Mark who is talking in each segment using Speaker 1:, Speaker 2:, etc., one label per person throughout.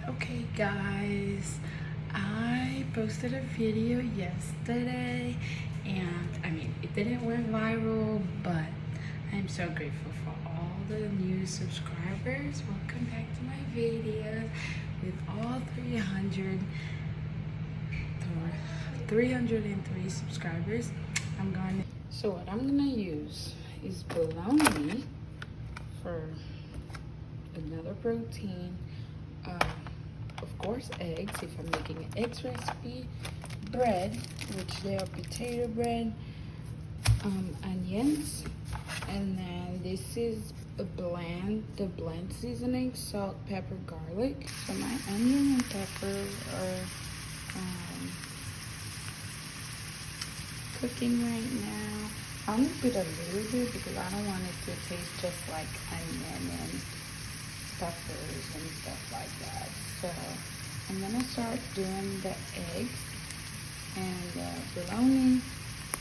Speaker 1: Okay guys, I posted a video yesterday and it didn't went viral, but I'm so grateful for all the new subscribers. Welcome back to my videos with all 303 subscribers. So what I'm gonna use is bologna for another protein. Of course, eggs if I'm making an eggs recipe, bread, which they are potato bread, onions, and then this is the blend seasoning, salt, pepper, garlic. So my onion and pepper are cooking right now. I only put a little bit because I don't want it to taste just like onion and peppers and stuff like that. So I'm gonna start doing the eggs and the bologna.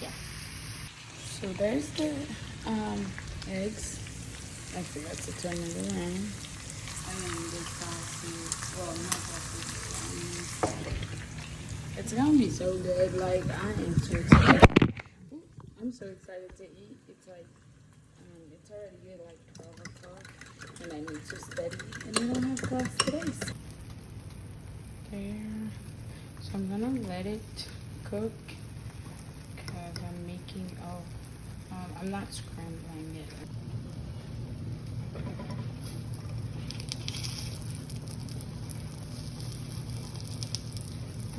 Speaker 1: Yeah. So there's the eggs. I forgot to turn it around. And then the sausage. Well, not sausage. It's gonna be so good. Like I am so excited. Ooh, I'm so excited to eat. It's like it's already at like 12 o'clock. And I need to study, and I don't have class today. There. So I'm gonna let it cook because I'm making I'm not scrambling it.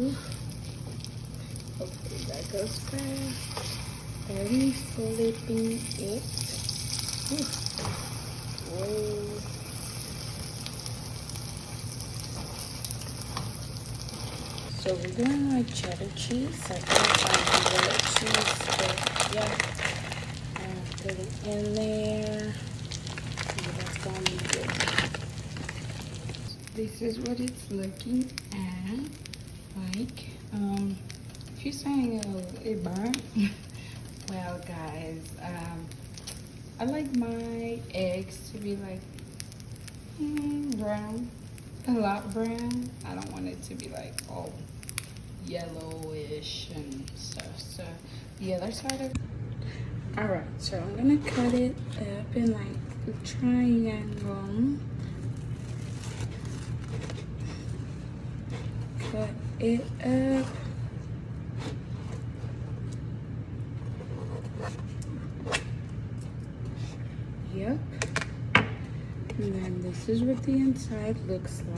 Speaker 1: Oof. Hopefully that goes fast. Already flipping it. Oof. Whoa. So we're doing like cheddar cheese. I can't find the cheese, but yeah. Put it in there. Yeah, that's gonna be good. This is what it's looking at. Like, if you're saying it burnt, well guys, I like my eggs to be like brown. A lot brown. I don't want it to be like all yellowish and stuff. So the other side of alright, so I'm gonna cut it up in like a triangle. Cut it up. Yep. And then this is what the inside looks like.